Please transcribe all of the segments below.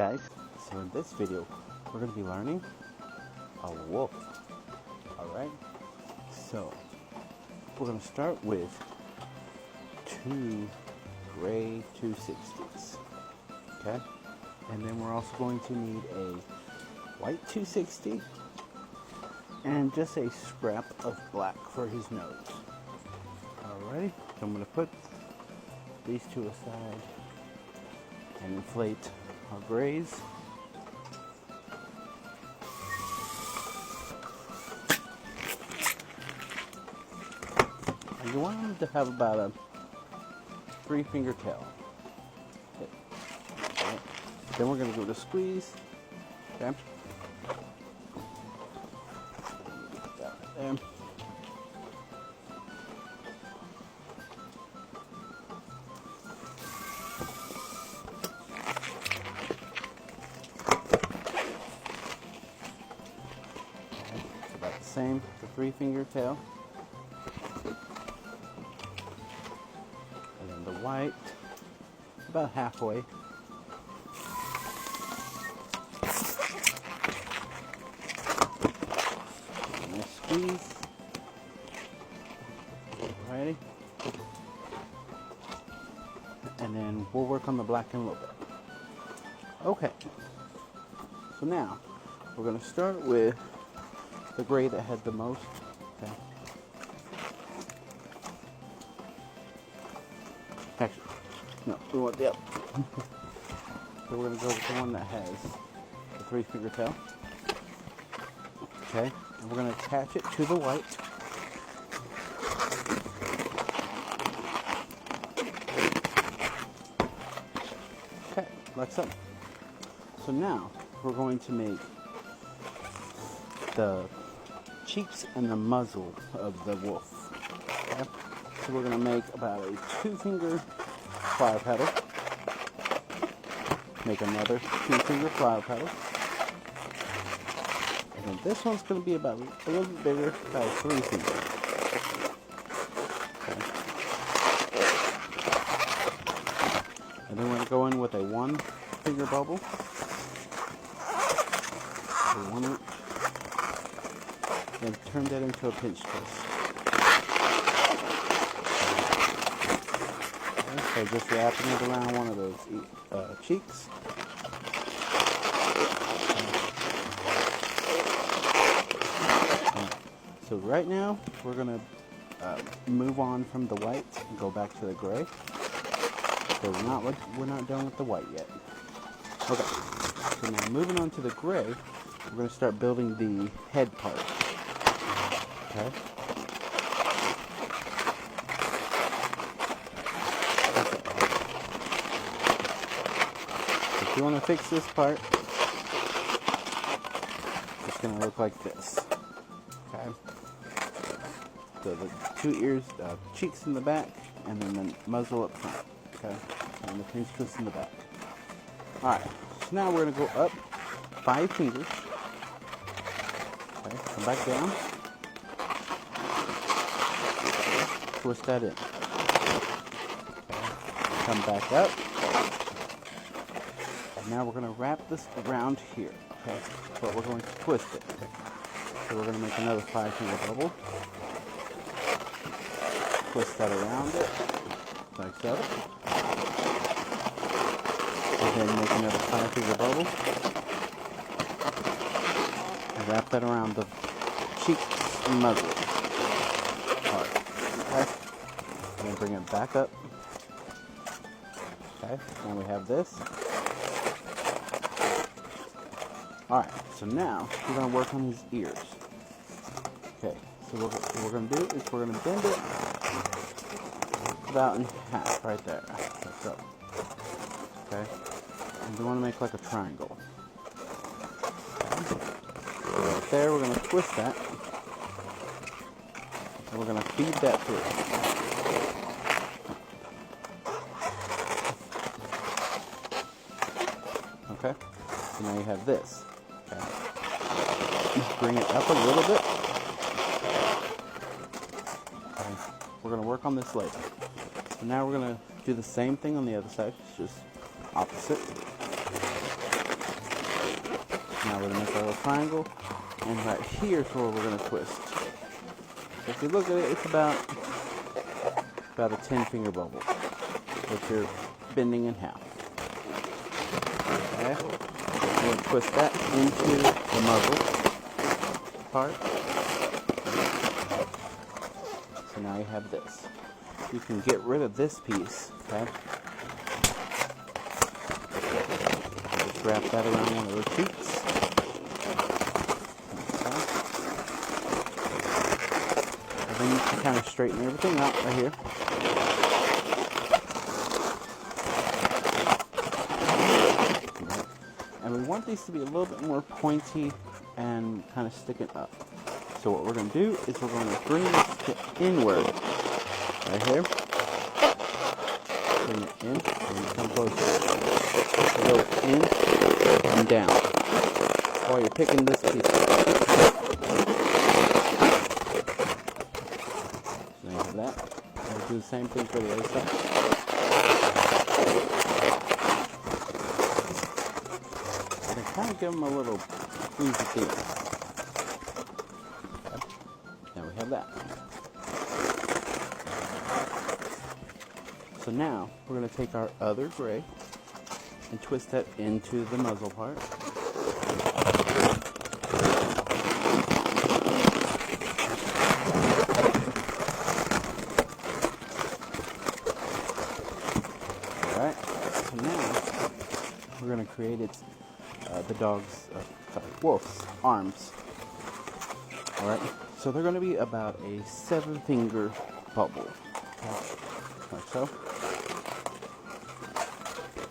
Guys, so in this video we're going to be learning a wolf. Alright, so we're going to start with two gray 260s, okay, and then we're also going to need a white 260 and just a scrap of black for his nose. Alrighty, so I'm going to put these two aside and inflate our grays. And you want them to have about a 3-finger tail. Okay. Then we're going to give it a squeeze. Okay. Get that right there. Same, the 3-finger tail, and then the white about halfway. And a squeeze. Alrighty, and then we'll work on the black in a little bit. Okay, so now we're going to start with the gray that had the most. Okay. Actually, no, we want the other. So we're going to go with the one that has the 3-finger tail. Okay, and we're going to attach it to the white. Okay, like so. So now we're going to make the cheeks and the muzzle of the wolf. Okay? So we're going to make about a 2-finger flower petal. Make another 2-finger flower petal. And then this one's going to be about a little bit bigger, about a 3-finger. Okay. And then we're going to go in with a 1-finger bubble. And turn that into a pinch twist. Okay, so just wrapping it around one of those cheeks. So right now we're going to move on from the white and go back to the gray. So we're not done with the white yet. Okay. So now moving on to the gray, we're going to start building the head part. Okay. If you want to fix this part, it's going to look like this. Okay. So the 2 ears, cheeks in the back, and then the muzzle up front. Okay. And the pinch twist in the back. Alright. So now we're going to go up 5 fingers. Okay. Come back down. Twist that in. Okay. Come back up. And now we're going to wrap this around here. Okay. But we're going to twist it. Okay. So we're going to make another 5-finger bubble. Twist that around it. Like so. And then make another 5-finger bubble. And wrap that around the cheek and muzzle. Okay. And then bring it back up. Okay, and we have this. Alright, so now we're going to work on his ears. Okay, so what we're going to do is we're going to bend it about in half right there. Like so. Okay, and we want to make like a triangle. Okay. So right there, we're going to twist that. And we're going to feed that through. Okay, so now you have this. Okay, just bring it up a little bit. Okay, we're going to work on this later. So now we're going to do the same thing on the other side, it's just opposite. Now we're going to make our little triangle, and right here is where we're going to twist. So if you look at it, it's about a 10-finger bubble, which you're bending in half. Okay, we're going to twist that into the muzzle part. So now you have this. You can get rid of this piece, okay? Just wrap that around one of the cheeks. And then you can kind of straighten everything out right here. And we want these to be a little bit more pointy and kind of sticking up. So what we're going to do is we're going to bring this to inward. Right here. Bring it in. And come closer. Go in and down. While you're picking this piece up. So there you have that. We'll do the same thing for the other side. And kind of give them a little squeezy feel. Okay. There we have that. So now, we're going to take our other gray and twist that into the muzzle part. Alright, so now, we're going to create the wolf's arms. Alright, so they're going to be about a 7-finger bubble. Like so.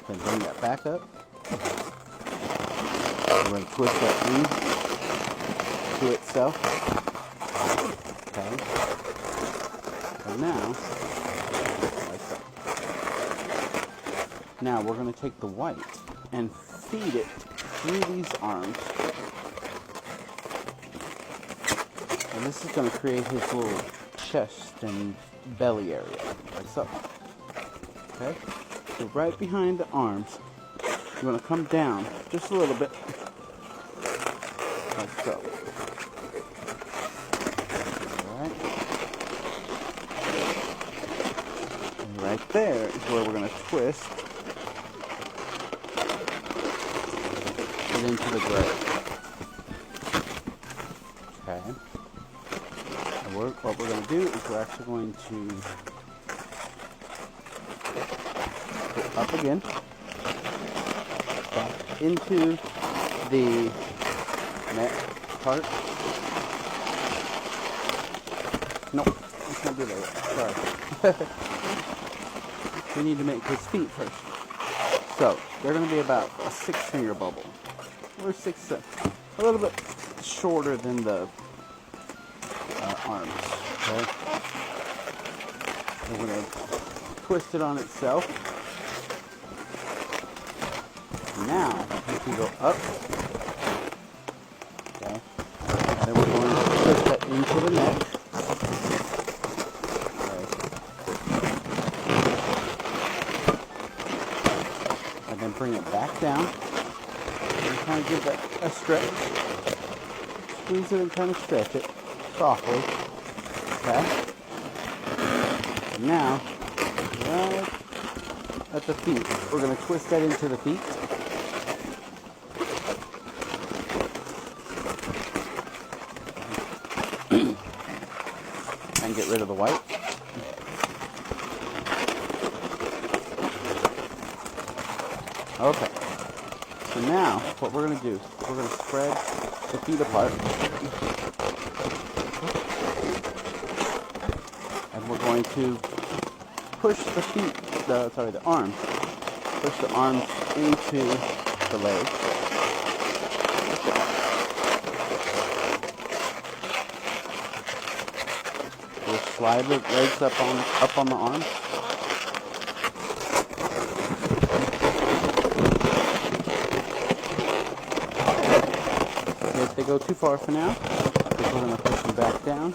Then bring that back up. We're going to twist that to itself. Okay. And now, like so. Now we're going to take the white and feed it through these arms. And this is going to create his little chest and belly area, like so. Okay? So right behind the arms, you want to come down just a little bit, like so. Alright. And right there is where we're going to twist it into the gray. Okay. And what we're going to do is we're actually going to up again, back into the neck part. Nope, we can't do that yet. Sorry. We need to make his feet first. So, they're going to be about a 6-finger bubble. Or a little bit shorter than the arms. Okay? We're going to twist it on itself. Now, you can go up, okay, and then we're going to twist that into the neck, okay, and then bring it back down, and kind of give that a stretch, squeeze it and kind of stretch it, softly, okay, and now, right at the feet, we're going to twist that into the feet, and get rid of the white. Okay. So now, what we're going to do, we're going to spread the feet apart. And we're going to push the arms. Push the arms into the legs. We'll slide the legs up on the arms. If they go too far for now, we're going to push them back down.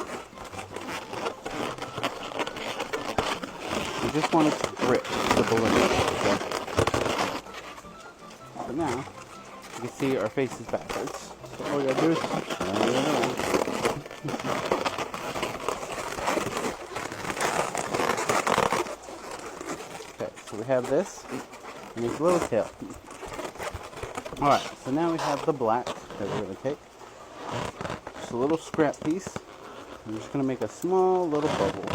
We just want it to grip the balloon. Okay? So now, You can see our face is backwards. So all we gotta do is turn it around. Okay, so we have this and his little tail. Alright, so now we have the black that we're gonna take. Just a little scrap piece. I'm just gonna make a small little bubble.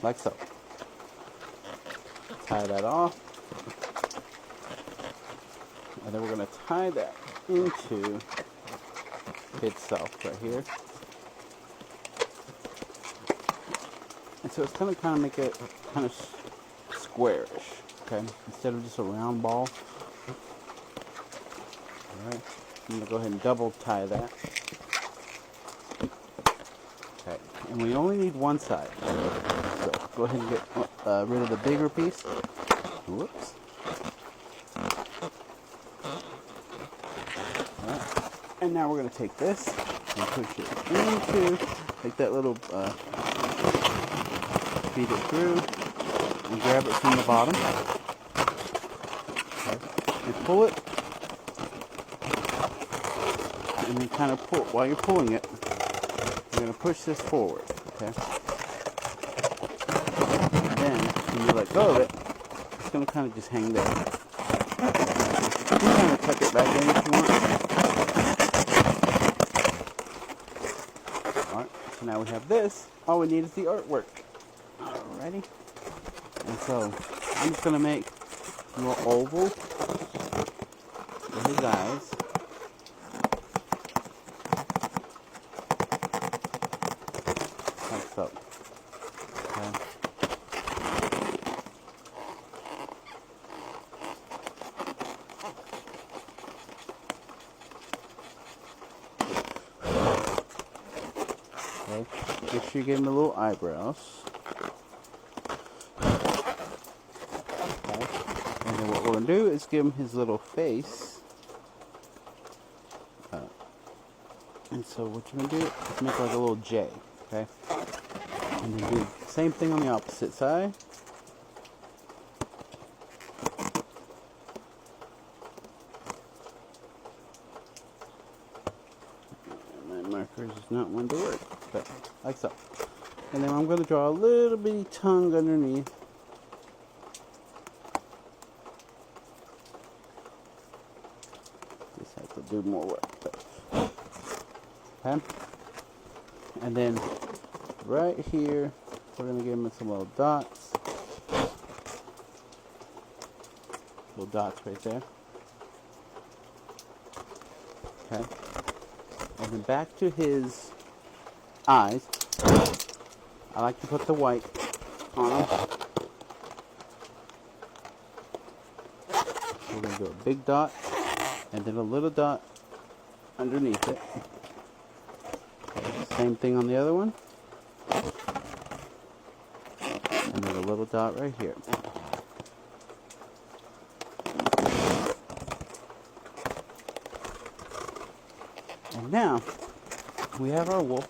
Like so. Tie that off. And then we're going to tie that into itself right here. And so it's going to kind of make it kind of squarish, okay? Instead of just a round ball. Alright, I'm going to go ahead and double tie that. Okay, and we only need one side. So go ahead and get rid of the bigger piece. Whoops. Alright, and now we're going to take this and push it into, like that little, feed it through, and grab it from the bottom. Okay. You pull it, and then kind of pull, while you're pulling it, you're going to push this forward, okay? And then, when you let go of it, it's going to kind of just hang there. You can kind of tuck it back in if you want. Alright, so now we have this. All we need is the artwork. Alrighty. And so, I'm just going to make a little oval with his eyes. Like so. Okay. Okay. Make sure you give him the little eyebrows. Okay. And then what we're going to do is give him his little face. And so what you're going to do is make like a little J. Okay. And then do the same thing on the opposite side. And my markers is not one to work. But like so. And then I'm going to draw a little bitty tongue underneath. Just have to do more work. But. Okay. And then right here, we're going to give him some little dots. Little dots right there. Okay. And then back to his eyes. I like to put the white on them. We're going to do a big dot and then a little dot underneath it. Same thing on the other one. And then a little dot right here. And now, we have our wolf.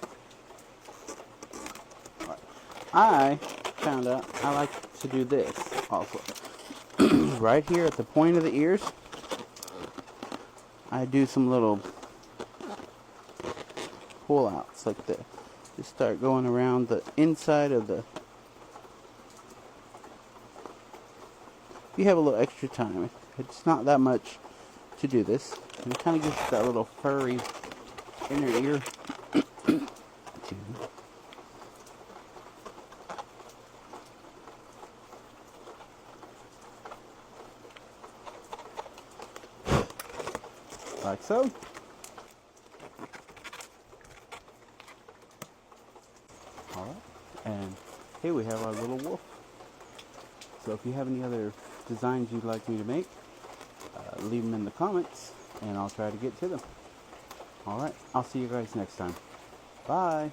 Right. I found out I like to do this also. Right here at the point of the ears, I do some little pull outs like that. Just start going around the inside of the. If you have a little extra time, it's not that much to do this. And it kind of gives that little furry inner ear. Like so. Alright, and here we have our little wolf. So if you have any other designs you'd like me to make, leave them in the comments and I'll try to get to them. Alright, I'll see you guys next time. Bye!